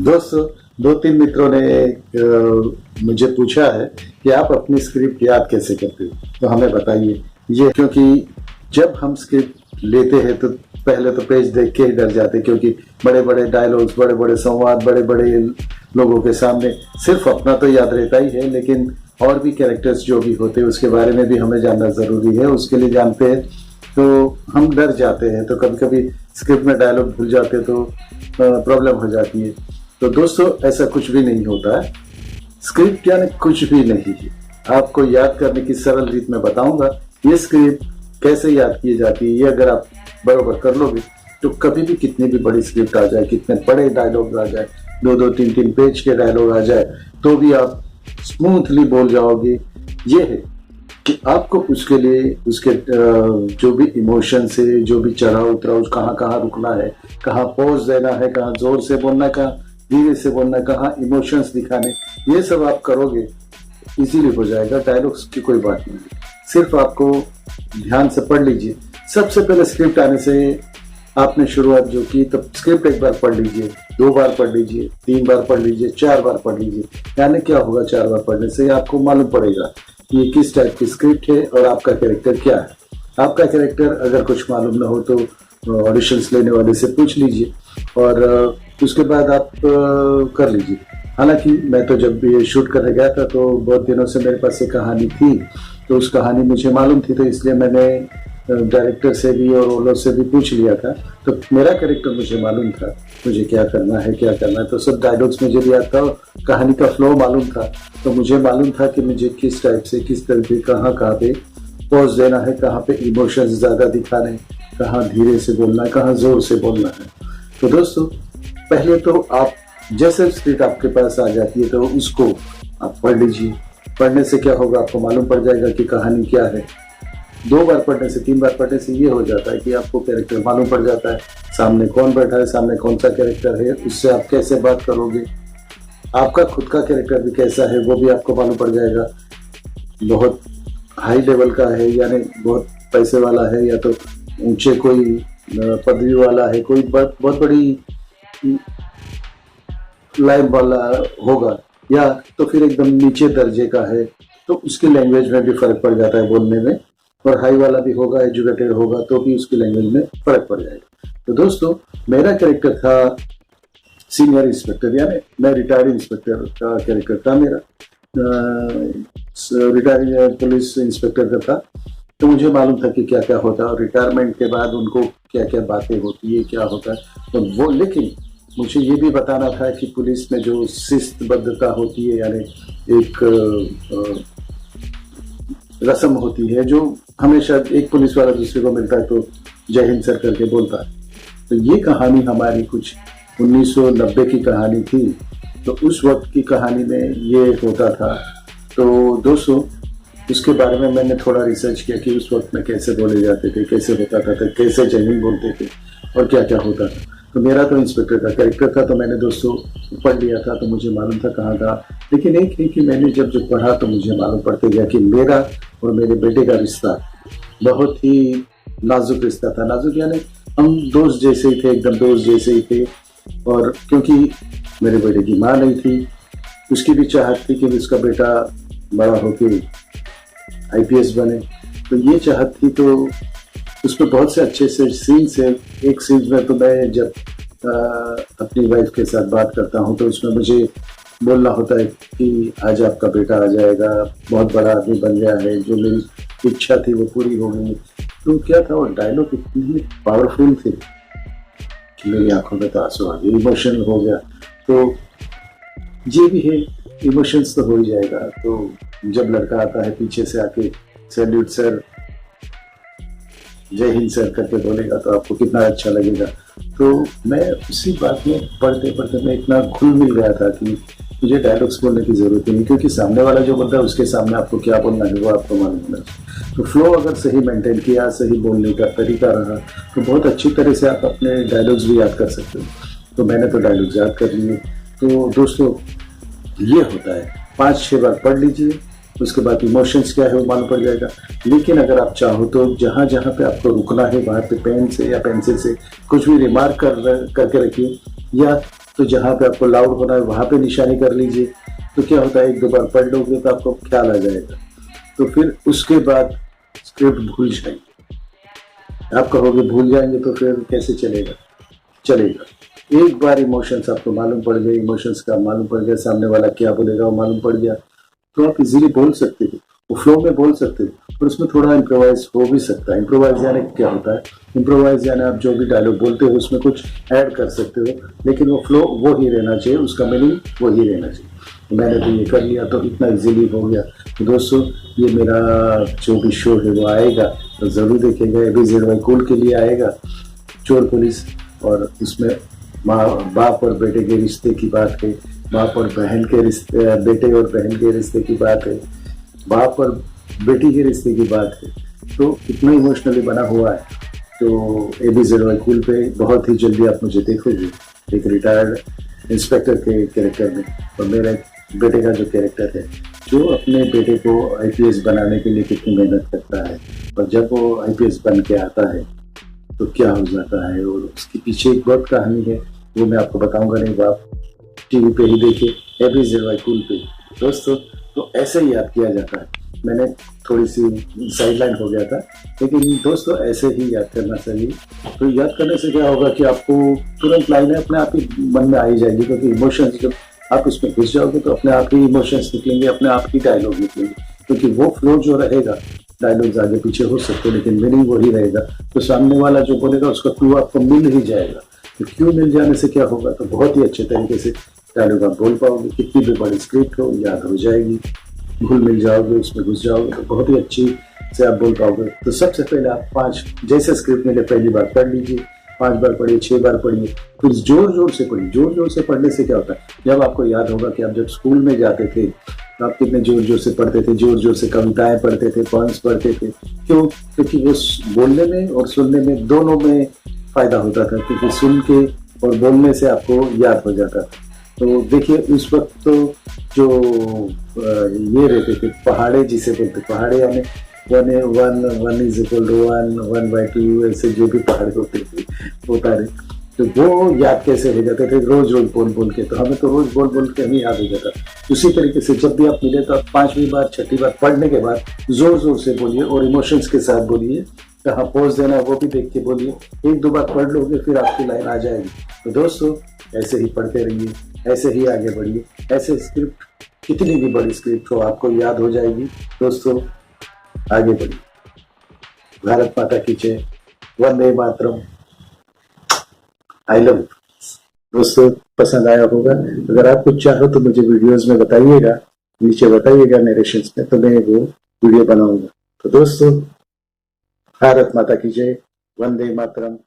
दोस्तों, 2-3 मित्रों ने मुझे पूछा है कि आप अपनी स्क्रिप्ट याद कैसे करते हो? तो हमें बताइए। ये क्योंकि जब हम स्क्रिप्ट लेते हैं तो पहले तो पेज देख के ही डर जाते हैं, क्योंकि बड़े-बड़े डायलॉग्स, बड़े-बड़े संवाद, बड़े-बड़े लोगों के सामने सिर्फ अपना तो याद रहता ही है, लेकिन और भी कैरेक्टर्स जो भी होते हैं उसके बारे में भी हमें जानना ज़रूरी है। उसके लिए जानते हैं तो हम डर जाते हैं, तो कभी-कभी स्क्रिप्ट में डायलॉग भूल जाते हैं तो प्रॉब्लम हो जाती है। तो दोस्तों, ऐसा कुछ भी नहीं होता है। स्क्रिप्ट यानी कुछ भी नहीं है। आपको याद करने की सरल रीत में बताऊंगा। ये स्क्रिप्ट कैसे याद की जाती है, ये अगर आप बरोबर कर लोगे तो कभी भी कितनी भी बड़ी स्क्रिप्ट आ जाए, कितने बड़े डायलॉग आ जाए, 2-2, 3-3 पेज के डायलॉग आ जाए, तो भी आप स्मूथली बोल जाओगे। ये है कि आपको उसके लिए उसके जो भी इमोशन से, जो भी चढ़ाव उतराव, कहाँ कहाँ रुकना है, कहाँ पॉज देना है, कहाँ जोर से बोलना है, कहाँ धीरे से बोलना है, कहाँ इमोशंस दिखाने, ये सब आप करोगे इजीली हो जाएगा। डायलॉग्स की कोई बात नहीं है, सिर्फ आपको ध्यान से पढ़ लीजिए। सबसे पहले स्क्रिप्ट आने से आपने शुरुआत जो की, तब स्क्रिप्ट एक बार पढ़ लीजिए, 2 बार पढ़ लीजिए, 3 बार पढ़ लीजिए, 4 बार पढ़ लीजिए। यानी क्या होगा, 4 बार पढ़ने से आपको मालूम पड़ेगा कि ये किस टाइप की स्क्रिप्ट है और आपका कैरेक्टर क्या है। आपका कैरेक्टर अगर कुछ मालूम ना हो तो ऑडिशंस लेने वाले से पूछ लीजिए और उसके बाद आप कर लीजिए। हालांकि मैं तो जब ये शूट करने गया था तो बहुत दिनों से मेरे पास एक कहानी थी, तो उस कहानी मुझे मालूम थी, तो इसलिए मैंने डायरेक्टर से भी और ओलो से भी पूछ लिया था। तो मेरा कैरेक्टर मुझे मालूम था, मुझे क्या करना है, क्या करना है। तो सब डायलॉग्स मुझे भी आता, कहानी का फ्लो मालूम था, तो मुझे मालूम था कि मुझे किस टाइप से, किस तरह से, कहाँ कहाँ पे पॉज देना है, कहाँ पे इमोशंस ज़्यादा दिखाने, कहाँ धीरे से बोलना है, कहाँ जोर से बोलना है। तो दोस्तों, पहले तो आप जैसे स्क्रिप्ट आपके पास आ जाती है तो उसको आप पढ़ लीजिए। पढ़ने से क्या होगा, आपको मालूम पड़ जाएगा कि कहानी क्या है। 2 बार पढ़ने से, 3 बार पढ़ने से ये हो जाता है कि आपको कैरेक्टर मालूम पड़ जाता है, सामने कौन बैठा है, सामने कौन सा कैरेक्टर है, उससे आप कैसे बात करोगे, आपका खुद का कैरेक्टर भी कैसा है वो भी आपको मालूम पड़ जाएगा। बहुत हाई लेवल का है, यानी बहुत पैसे वाला है, या तो ऊंचे कोई पदवी वाला है, कोई बहुत बड़ी लाइन वाला होगा, या तो फिर एकदम नीचे दर्जे का है, तो उसकी लैंग्वेज में भी फर्क पड़ जाता है बोलने में। और हाई वाला भी होगा, एजुकेटेड होगा, तो भी उसकी लैंग्वेज में फर्क पड़ जाएगा। तो दोस्तों, मेरा कैरेक्टर था सीनियर इंस्पेक्टर, यानी मैं रिटायर्ड इंस्पेक्टर का कैरेक्टर था। मेरा रिटायर्ड पुलिस इंस्पेक्टर का था। तो मुझे मालूम था कि क्या क्या होता है और रिटायरमेंट के बाद उनको क्या क्या बातें होती है, क्या होता है। तो वो, लेकिन मुझे ये भी बताना था कि पुलिस में जो शिस्तबद्धता होती है, यानी एक रस्म होती है जो हमेशा एक पुलिस वाला दूसरे को मिलता है तो जय हिंद सर करके बोलता है। तो ये कहानी हमारी कुछ 1990 की कहानी थी, तो उस वक्त की कहानी में ये होता था। तो दोस्तों, उसके बारे में मैंने थोड़ा रिसर्च किया कि उस वक्त में कैसे बोले जाते थे, कैसे होता था, कैसे जय हिंद बोलते थे और क्या क्या होता था। तो मेरा तो इंस्पेक्टर का कैरेक्टर था, तो मैंने दोस्तों पढ़ लिया था, तो मुझे मालूम था कहाँ था। लेकिन एक है कि मैंने जब पढ़ा तो मुझे मालूम पड़ते गया कि मेरा और मेरे बेटे का रिश्ता बहुत ही नाजुक रिश्ता था। नाजुक यानी हम दोस्त जैसे ही थे, एकदम दोस्त जैसे ही थे। और क्योंकि मेरे बेटे की माँ नहीं थी, उसकी भी चाहत थी कि उसका बेटा बड़ा होके IPS बने, तो ये चाहत थी। तो उसमें बहुत से अच्छे से सीन्स है। एक सीन में तो मैं जब अपनी वाइफ के साथ बात करता हूँ तो उसमें मुझे बोलना होता है कि आज आपका बेटा आ जाएगा, बहुत बड़ा आदमी बन गया है, जो मेरी इच्छा थी वो पूरी हो गई। तो क्या था, वो डायलॉग इतनी पावरफुल थे कि मेरी आंखों में तो आंसू आ गए, इमोशनल हो गया। तो ये भी है, इमोशंस तो हो ही जाएगा। तो जब लड़का आता है पीछे से आके सैल्यूट सर, जय हिंद सर करके बोलेगा तो आपको कितना अच्छा लगेगा। तो मैं उसी बात में पढ़ते पढ़ते मैं इतना घुल मिल गया था कि मुझे डायलॉग्स बोलने की जरूरत नहीं, क्योंकि सामने वाला जो बोलता है उसके सामने आपको क्या बोलना है वो आपको मालूम होना। तो फ्लो अगर सही मेंटेन किया, सही बोलने का तरीका रहा, तो बहुत अच्छी तरह से आप अपने डायलॉग्स भी याद कर सकते हो। तो मैंने तो डायलॉग्स याद कर लिए। तो दोस्तों, ये होता है, 5-6 बार पढ़ लीजिए, उसके बाद इमोशंस क्या है वो मालूम पड़ जाएगा। लेकिन अगर आप चाहो तो जहाँ जहाँ पे आपको रुकना है वहाँ पे पेन से या पेंसिल से कुछ भी रिमार्क करके रखिए, या तो जहाँ पे आपको लाउड होना है वहां पे निशानी कर लीजिए। तो क्या होता है, एक दो बार पढ़ लोगे तो आपको ख्याल आ जाएगा। तो फिर उसके बाद स्क्रिप्ट भूल जाएंगे। आप कहोगे भूल जाएंगे तो फिर कैसे चलेगा? चलेगा। एक बार इमोशंस आपको मालूम पड़ गए, इमोशंस का मालूम पड़ गया, सामने वाला क्या बोलेगा वो मालूम पड़ गया, तो आप इजीली बोल सकते हो, वो फ्लो में बोल सकते हो। और उसमें थोड़ा इम्प्रोवाइज हो भी सकता है। इम्प्रोवाइज यानी क्या होता है? इम्प्रोवाइज यानी आप जो भी डायलॉग बोलते हो उसमें कुछ ऐड कर सकते हो, लेकिन वो फ्लो वो ही रहना चाहिए, उसका मीनिंग वो ही रहना चाहिए। तो मैंने तो ये कर लिया तो इतना इजीली हो गया। तो दोस्तों, ये मेरा जो भी शो है वो आएगा तो ज़रूर देखेगा। ABZY कूल के लिए आएगा, चोर पुलिस। और इसमें माँ बाप और बेटे के रिश्ते की बात है, बाप और बहन के रिश्ते, बेटे और बहन के रिश्ते की बात है, बाप और बेटी के रिश्ते की बात है। तो इतना इमोशनली बना हुआ है। तो ABZY कूल पे बहुत ही जल्दी आप मुझे देखोगे एक रिटायर्ड इंस्पेक्टर के कैरेक्टर में। और मेरे बेटे का जो कैरेक्टर है, जो अपने बेटे को IPS बनाने के लिए कितनी मेहनत करता है, और जब वो IPS बन के आता है तो क्या हो जाता है, और उसके पीछे एक बहुत कहानी है, वो मैं आपको बताऊंगा नहीं, वो आप टीवी पे ही देखिए, ABZY कूल पे। दोस्तों, तो ऐसे ही याद किया जाता है। मैंने थोड़ी सी साइडलाइन हो गया था, लेकिन दोस्तों ऐसे ही याद करना चाहिए। तो याद करने से क्या होगा कि आपको तुरंत लाइनें अपने आप ही मन में आ ही जाएगी, क्योंकि इमोशंस जब आप उसमें घुस जाओगे तो अपने आप ही इमोशंस निकलेंगे, अपने आप ही डायलॉग निकलेंगे। क्योंकि वो फ्लो जो रहेगा, डायलॉग्स आगे पीछे हो सकते हैं लेकिन मीनिंग वही रहेगा। तो सामने वाला जो बोलेगा उसका क्लू आपको मिल ही जाएगा। तो क्लू मिल जाने से क्या होगा, तो बहुत ही अच्छे तरीके से डायलॉग आप बोल पाओगे। कितनी भी बड़ी स्क्रिप्ट हो, याद हो जाएगी, घुल मिल जाओगे, उसमें घुस जाओगे तो बहुत ही अच्छी से आप बोल पाओगे। तो सबसे पहले आप 5 जैसे स्क्रिप्ट मिले पहली बार पढ़ लीजिए, 5 बार पढ़िए, 6 बार पढ़िए, फिर जोर जोर से पढ़िए। जोर जोर से पढ़ने से क्या होता है, जब आपको याद होगा कि आप जब स्कूल में जाते थे तो आप कितने जोर जोर से पढ़ते थे, जोर जोर से कविताएं पढ़ते थे, पोएम्स पढ़ते थे। क्यों? क्योंकि वो बोलने में और सुनने में दोनों में फायदा होता था, क्योंकि सुन के और बोलने से आपको याद हो जाता था। तो देखिए, उस वक्त तो जो ये रहते थे पहाड़े, जिसे बोलते पहाड़े, यानी 1 इज इक्वल टू 1/2, ऐसे जो भी पहाड़ होते थे वो तारे, तो वो याद कैसे हो जाते थे, रोज रोज बोल बोल के। तो हमें तो रोज बोल बोल के हमें याद हो जाता। उसी तरीके से जब भी आप मिले तो आप 5वीं बार 6ठी बार पढ़ने के बाद जोर जोर से बोलिए और इमोशंस के साथ बोलिए। कहाँ पोज देना है वो भी देख के बोलिए। 1-2 बार पढ़ लोगे फिर आपकी लाइन आ जाएगी। तो दोस्तों, ऐसे ही पढ़ते रहिए, ऐसे ही आगे बढ़िए। ऐसे स्क्रिप्ट, कितनी भी बड़ी स्क्रिप्ट हो, आपको याद हो जाएगी। दोस्तों, आगे बढ़िए। भारत माता की जय, Vande Mataram, I love you. दोस्तों, पसंद आया होगा। अगर आप कुछ चाहो तो मुझे वीडियोस में बताइएगा, नीचे बताइएगा नरेशंस में, तो मैं वो वीडियो बनाऊंगा। तो दोस्तों, भारत माता की जय, वंदे मातरम।